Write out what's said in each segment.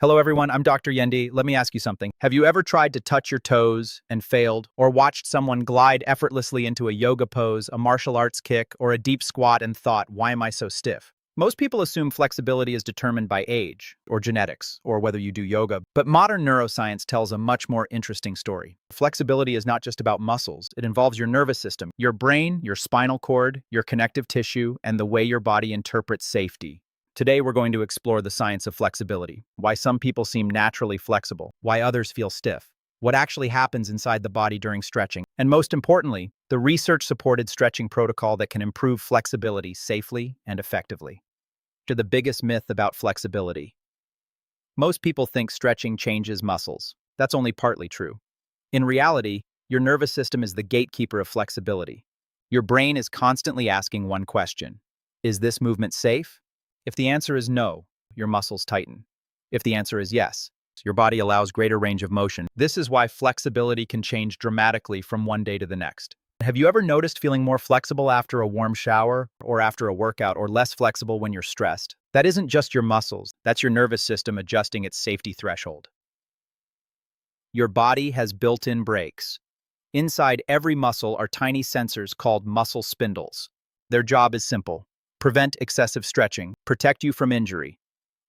Hello, everyone. I'm Dr. Yende. Let me ask you something. Have you ever tried to touch your toes and failed, or watched someone glide effortlessly into a yoga pose, a martial arts kick, or a deep squat and thought, why am I so stiff? Most people assume flexibility is determined by age, or genetics, or whether you do yoga, but modern neuroscience tells a much more interesting story. Flexibility is not just about muscles. It involves your nervous system, your brain, your spinal cord, your connective tissue, and the way your body interprets safety. Today, we're going to explore the science of flexibility, why some people seem naturally flexible, why others feel stiff, what actually happens inside the body during stretching, and most importantly, the research-supported stretching protocol that can improve flexibility safely and effectively. To the biggest myth about flexibility. Most people think stretching changes muscles. That's only partly true. In reality, your nervous system is the gatekeeper of flexibility. Your brain is constantly asking one question: is this movement safe? If the answer is no, your muscles tighten. If the answer is yes, your body allows greater range of motion. This is why flexibility can change dramatically from one day to the next. Have you ever noticed feeling more flexible after a warm shower, or after a workout, or less flexible when you're stressed? That isn't just your muscles, that's your nervous system adjusting its safety threshold. Your body has built-in brakes. Inside every muscle are tiny sensors called muscle spindles. Their job is simple: prevent excessive stretching, protect you from injury.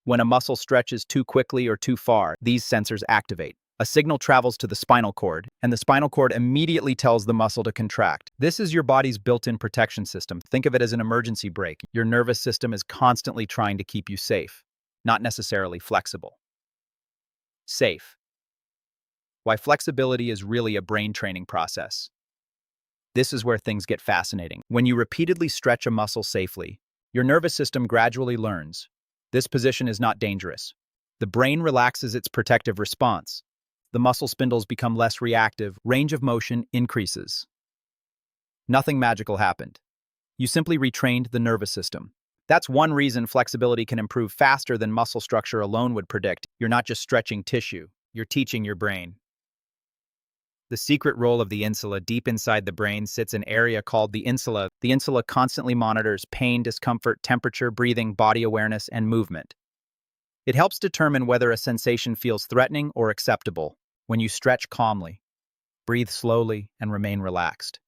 When a muscle stretches too quickly or too far, these sensors activate. A signal travels to the spinal cord, and the spinal cord immediately tells the muscle to contract. This is your body's built-in protection system. Think of it as an emergency brake. Your nervous system is constantly trying to keep you safe, not necessarily flexible. Safe. Why flexibility is really a brain training process. This is where things get fascinating. When you repeatedly stretch a muscle safely, your nervous system gradually learns. This position is not dangerous. The brain relaxes its protective response. The muscle spindles become less reactive, range of motion increases. Nothing magical happened. You simply retrained the nervous system. That's one reason flexibility can improve faster than muscle structure alone would predict. You're not just stretching tissue, you're teaching your brain. The secret role of the insula deep inside the brain sits in an area called the insula. The insula constantly monitors pain, discomfort, temperature, breathing, body awareness, and movement. It helps determine whether a sensation feels threatening or acceptable. When you stretch calmly, breathe slowly, and remain relaxed,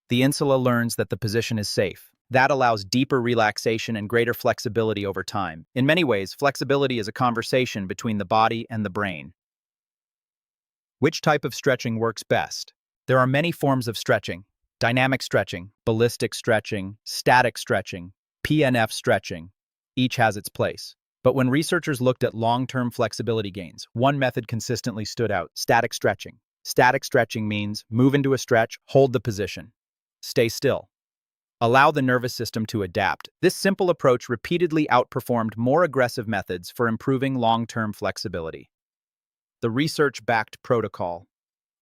the insula learns that the position is safe. That allows deeper relaxation and greater flexibility over time. In many ways, flexibility is a conversation between the body and the brain. Which type of stretching works best? There are many forms of stretching: dynamic stretching, ballistic stretching, static stretching, PNF stretching. Each has its place. But when researchers looked at long-term flexibility gains, one method consistently stood out: static stretching. Static stretching means move into a stretch, hold the position, stay still. Allow the nervous system to adapt. This simple approach repeatedly outperformed more aggressive methods for improving long-term flexibility. The research-backed protocol.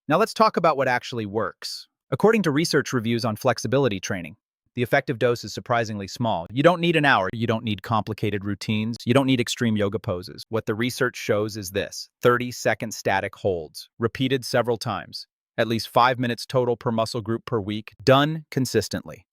Now let's talk about what actually works. According to research reviews on flexibility training, the effective dose is surprisingly small. You don't need an hour, you don't need complicated routines, you don't need extreme yoga poses. What the research shows is this: 30-second static holds, repeated several times, at least 5 minutes total per muscle group per week, done consistently.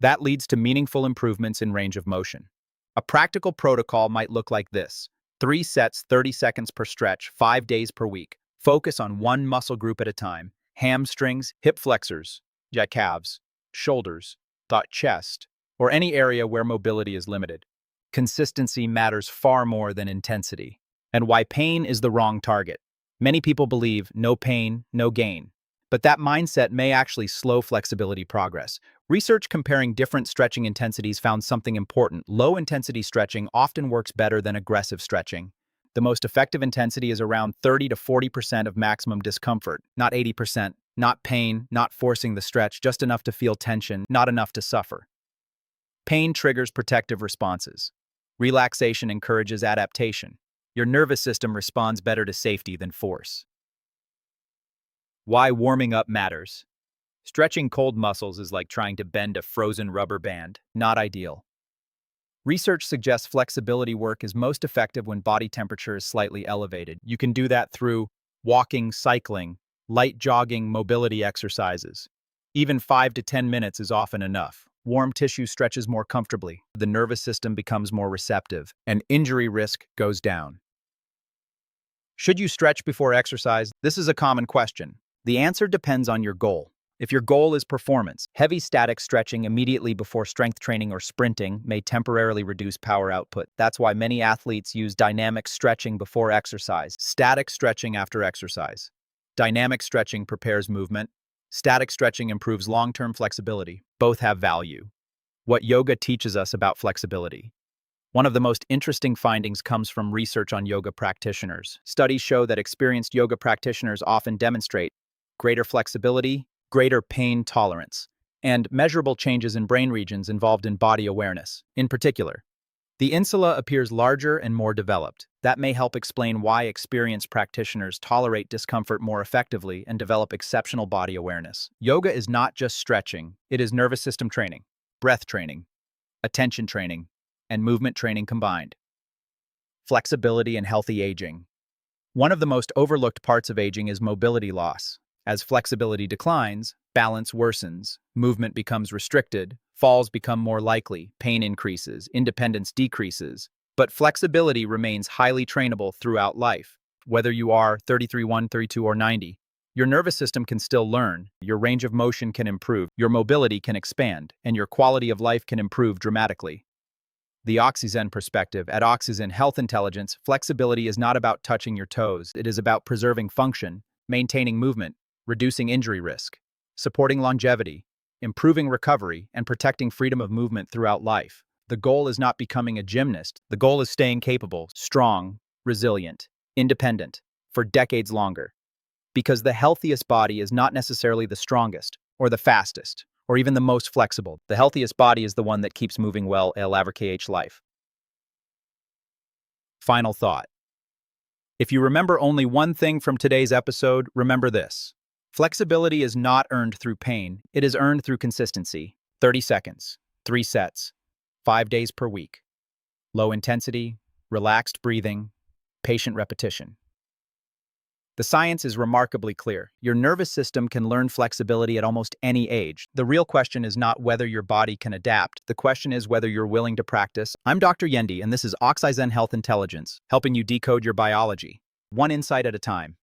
That leads to meaningful improvements in range of motion. A practical protocol might look like this: 3 sets, 30 seconds per stretch, 5 days per week. Focus on one muscle group at a time: hamstrings, hip flexors, calves, shoulders, chest, or any area where mobility is limited. Consistency matters far more than intensity. And why pain is the wrong target. Many people believe no pain, no gain. But that mindset may actually slow flexibility progress. Research comparing different stretching intensities found something important: low-intensity stretching often works better than aggressive stretching. The most effective intensity is around 30 to 40% of maximum discomfort, not 80%, not pain, not forcing the stretch, just enough to feel tension, not enough to suffer. Pain triggers protective responses. Relaxation encourages adaptation. Your nervous system responds better to safety than force. Why warming up matters. Stretching cold muscles is like trying to bend a frozen rubber band. Not ideal. Research suggests flexibility work is most effective when body temperature is slightly elevated. You can do that through walking, cycling, light jogging, mobility exercises. Even 5 to 10 minutes is often enough. Warm tissue stretches more comfortably, the nervous system becomes more receptive, and injury risk goes down. Should you stretch before exercise? This is a common question. The answer depends on your goal. If your goal is performance, heavy static stretching immediately before strength training or sprinting may temporarily reduce power output. That's why many athletes use dynamic stretching before exercise, static stretching after exercise. Dynamic stretching prepares movement. Static stretching improves long-term flexibility. Both have value. What yoga teaches us about flexibility. One of the most interesting findings comes from research on yoga practitioners. Studies show that experienced yoga practitioners often demonstrate greater flexibility, greater pain tolerance, and measurable changes in brain regions involved in body awareness. In particular, the insula appears larger and more developed. That may help explain why experienced practitioners tolerate discomfort more effectively and develop exceptional body awareness. Yoga is not just stretching, it is nervous system training, breath training, attention training, and movement training combined. Flexibility and healthy aging. One of the most overlooked parts of aging is mobility loss. As flexibility declines, balance worsens, movement becomes restricted, falls become more likely, pain increases, independence decreases. But flexibility remains highly trainable throughout life. Whether you are 33, 1, 32, or 90, your nervous system can still learn, your range of motion can improve, your mobility can expand, and your quality of life can improve dramatically. The OXYZEN perspective. At OXYZEN Health Intelligence, flexibility is not about touching your toes. It is about preserving function, maintaining movement, reducing injury risk, supporting longevity, improving recovery, and protecting freedom of movement throughout life. The goal is not becoming a gymnast. The goal is staying capable, strong, resilient, independent, for decades longer. Because the healthiest body is not necessarily the strongest, or the fastest, or even the most flexible. The healthiest body is the one that keeps moving well LAVRKH life. Final thought. If you remember only one thing from today's episode, remember this. Flexibility is not earned through pain, it is earned through consistency. 30 seconds, 3 sets, 5 days per week. Low intensity, relaxed breathing, patient repetition. The science is remarkably clear. Your nervous system can learn flexibility at almost any age. The real question is not whether your body can adapt. The question is whether you're willing to practice. I'm Dr. Yende, and this is OXYZEN Health Intelligence, helping you decode your biology, one insight at a time.